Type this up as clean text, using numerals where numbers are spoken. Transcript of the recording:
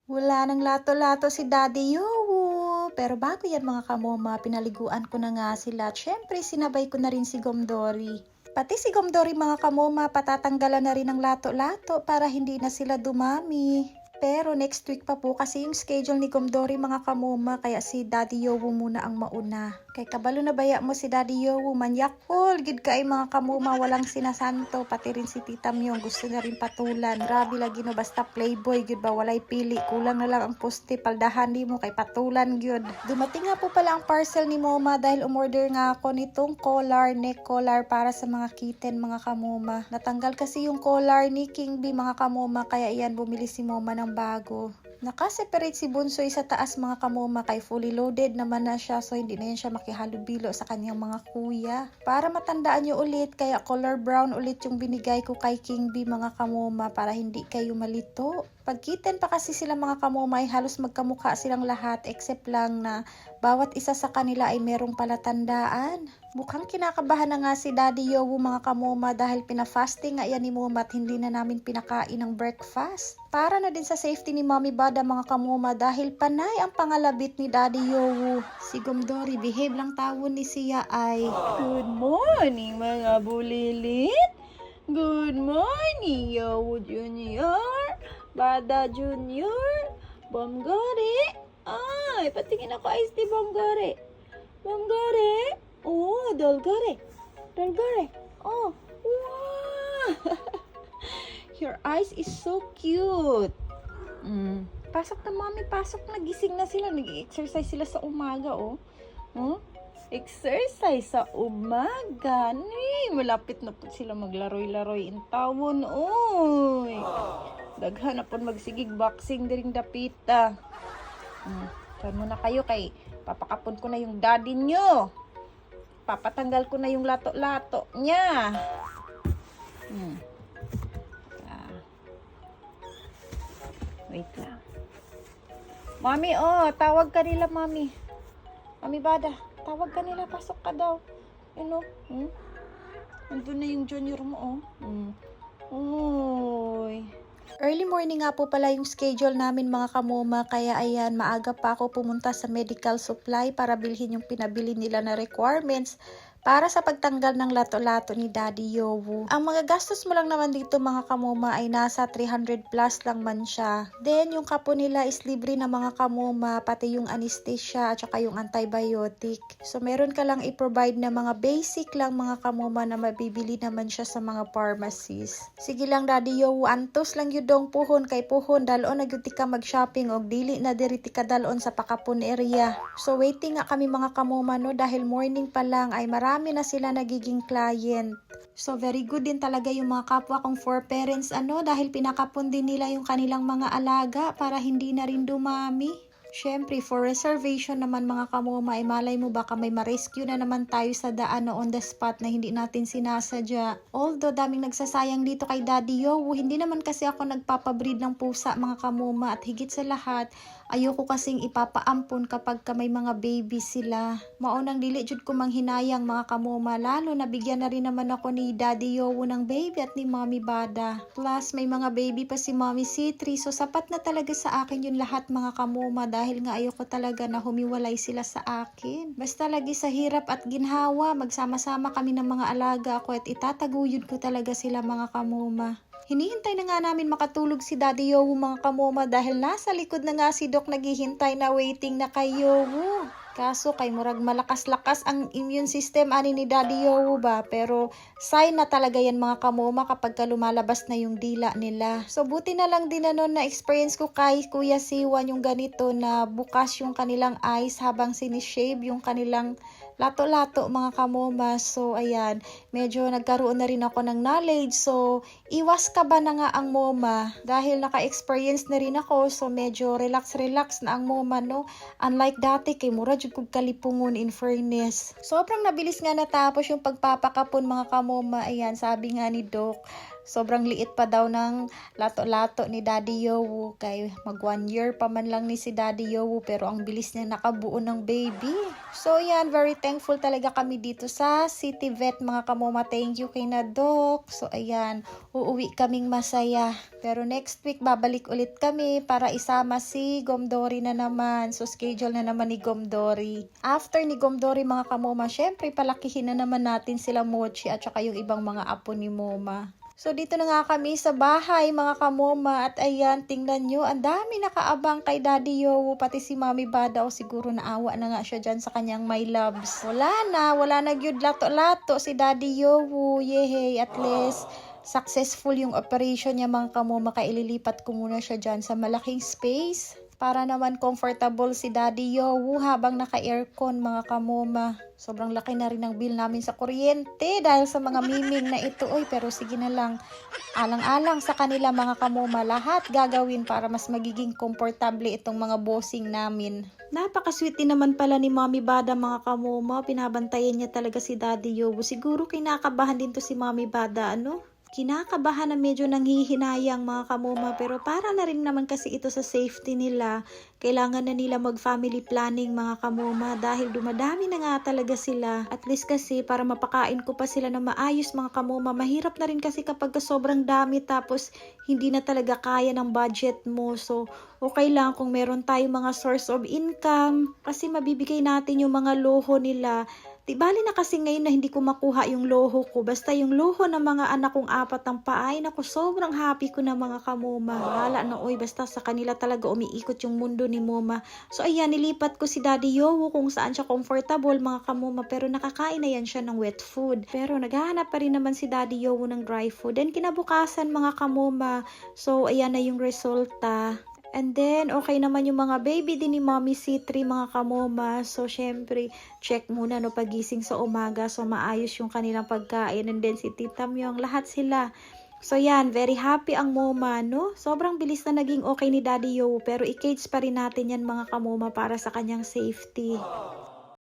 Wala nang lato-lato si Daddy Yowo. Pero bago yan mga kamoma, pinaliguan ko na nga sila. At syempre, sinabay ko na rin si Gomdori. Pati si Gomdori mga kamoma, patatanggalan na rin ng lato-lato para hindi na sila dumami. Pero next week pa po kasi yung schedule ni Gomdori mga kamoma, kaya si Daddy Yowo muna ang mauna. Kay kabalo na baya mo si Daddy Yowo, manyakol, gid kay mga kamoma, walang sinasanto, pati rin si Tita Myong gusto na rin patulan. Grabe lagi no, basta playboy gid ba, walay pili, kulang na lang ang poste, paldahan di mo kay patulan gyud. Dumating nga po pala ang parcel ni Moma dahil umorder nga ako nitong collar, neck collar para sa mga kitten mga kamoma. Natanggal kasi yung collar ni King B mga kamoma, kaya iyan bumili si Moma ng bago. Nakaseparate si Bunsoy sa taas mga kamoma, kay fully loaded naman na siya, so hindi na yan siya makihalubilo sa kanyang mga kuya. Para matandaan nyo ulit, kaya color brown ulit yung binigay ko kay King B mga kamoma para hindi kayo malito. Pagkitten pa kasi sila mga kamoma ay halos magkamukha silang lahat, except lang na bawat isa sa kanila ay merong palatandaan. Mukhang kinakabahan na nga si Daddy Yowo mga kamoma dahil pina-fasting nga yan ni Moma at hindi na namin pinakain ng breakfast. Para na din sa safety ni Mommy Bada mga kamoma dahil panay ang pangalabit ni Daddy Yowo. Si Gomdori, behave lang tawon ni siya ay, "Good morning mga bulilit! Good morning Yowo Junior! Bada Junior! Bomgori! Ay, patingin ako ice tea Bomgori! Bomgori! Oh, Dolgore! Dolgore! Oh, wow! Your eyes is so cute! Pasok na mami, pasok na. Gising na sila. Nag-exercise sila sa umaga, oh. Exercise sa umaga. Malapit na po sila maglaroy-laroy in tawon, oy. Daghan na po magsigig boxing diring dapita. Saan muna kayo kay papakapon ko na yung daddy nyo. Papatanggal ko na yung lato-lato niya. Wait lang. Mami, oh, tawag ka nila, Mami. Mami Bada, tawag ka nila, pasok ka daw. You know? Nandun na yung junior mo, oh. Uy. Early morning nga po pala yung schedule namin mga kamoma, kaya ayan, maaga pa ako pumunta sa medical supply para bilhin yung pinabili nila na requirements para sa pagtanggal ng lato-lato ni Daddy Yowo. Ang mga gastos mo lang naman dito mga kamoma ay nasa 300 plus lang man siya. Then yung kapo nila is libre na mga kamoma, pati yung anesthesia at saka yung antibiotic. So meron ka lang i-provide na mga basic lang mga kamoma na mabibili naman siya sa mga pharmacies. Sige lang Daddy Yowo, antos lang yun dong puhon kay puhon dalon na gyud ka mag-shopping og dili na diri ka dalon sa pakapon area. So waiting nga kami mga kamoma no, dahil morning pa lang ay marami na sila nagiging client. So very good din talaga yung mga kapwa kong for parents dahil pinakapon din nila yung kanilang mga alaga para hindi na rin dumami. Syempre, for reservation naman mga kamoma, ay malay mo baka may ma-rescue na naman tayo sa daan on the spot na hindi natin sinasadya. Although daming nagsasayang dito kay Daddy Yowo, hindi naman kasi ako nagpapabreed ng pusa mga kamoma at higit sa lahat, ayoko kasing ipapaampon kapag may mga baby sila. Maunang dili jud ko manghinayang mga kamoma, lalo na bigyan na rin naman ako ni Daddy Yowo ng baby at ni Mommy Bada. Plus, may mga baby pa si Mommy C3, so sapat na talaga sa akin yun lahat mga kamoma dahil nga ayoko talaga na humiwalay sila sa akin. Basta lagi sa hirap at ginhawa, magsama-sama kami ng mga alaga ko at itataguyod ko talaga sila mga kamoma. Hinihintay na nga namin makatulog si Daddy Yowo mga kamoma dahil nasa likod na nga si Doc naghihintay na waiting na kay Yowo. Kaso kay murag malakas-lakas ang immune system ani ni Daddy Yowo ba, pero sign na talaga yan mga kamoma kapag lumalabas na yung dila nila. So buti na lang din na experience ko kay Kuya Siwan yung ganito na bukas yung kanilang eyes habang sinishave yung kanilang lato-lato mga kamoma. So ayan, medyo nagkaroon na rin ako ng knowledge. So iwas ka ba na nga ang moma dahil naka-experience na rin ako, so medyo relax na ang moma no. Unlike dati kay mura jud kog kalipungon in fairness. Sobrang nabilis nga natapos yung pagpapakapon mga kamoma. Ayan, sabi nga ni Doc, sobrang liit pa daw ng lato-lato ni Daddy Yowo, kay mag 1 year pa man lang ni si Daddy Yowo pero ang bilis niya nakabuo ng baby. So yan, very thankful talaga kami dito sa City Vet mga kamoma. Thank you kay na Doc. So ayan, uuwi kaming masaya. Pero next week babalik ulit kami para isama si Gomdori na naman. So schedule na naman ni Gomdori. After ni Gomdori mga kamoma, syempre palakihin na naman natin sila Mochi at saka yung ibang mga apo ni Moma. So, dito na nga kami sa bahay, mga kamoma. At ayan, tingnan nyo, ang dami nakaabang kay Daddy Yowo. Pati si Mami Bada, o siguro naawa na nga siya dyan sa kanyang my loves. Wala na gyud lato-lato si Daddy Yowo. Yehey, at least successful yung operation niya, mga kamoma. Kaya ililipat ko muna siya dyan sa malaking space. Para naman comfortable si Daddy Yowo habang naka-aircon, mga kamoma. Sobrang laki na rin ang bill namin sa kuryente dahil sa mga miming na ito. Oy, pero sige na lang. Alang-alang sa kanila, mga kamoma. Lahat gagawin para mas magiging komportable itong mga bossing namin. Napaka-sweet din naman pala ni Mami Bada, mga kamoma. Pinabantayan niya talaga si Daddy Yowo. Siguro kinakabahan din to si Mami Bada, ano? Kinakabahan na medyo nanghihinayang, mga kamoma, pero para na rin naman kasi ito sa safety nila. Kailangan na nila mag-family planning, mga kamoma, dahil dumadami na nga talaga sila. At least kasi para mapakain ko pa sila na maayos, mga kamoma. Mahirap na rin kasi kapag sobrang dami tapos hindi na talaga kaya ng budget mo. So, okay lang kung meron tayong mga source of income kasi mabibigay natin yung mga loho nila. Di bali na kasi ngayon na hindi ko makuha yung loho ko. Basta yung loho ng mga anak kong 4 ang paay. Naku, sobrang happy ko na, mga kamoma. Wala na, oy, basta sa kanila talaga umiikot yung mundo ni Moma. So ayan, nilipat ko si Daddy Yowo kung saan siya comfortable, mga kamoma. Pero nakakain na yan siya ng wet food. Pero naghahanap pa rin naman si Daddy Yowo ng dry food. Then kinabukasan, mga kamoma. So ayan na yung resulta. And then, okay naman yung mga baby din ni Mommy C3, mga kamoma. So, syempre, check muna no pagising sa umaga. So, maayos yung kanilang pagkain. And then, si Tita Myong, lahat sila. So, yan, very happy ang Moma, no? Sobrang bilis na naging okay ni Daddy Yowo. Pero, i-cage pa rin natin yan, mga kamoma, para sa kanyang safety.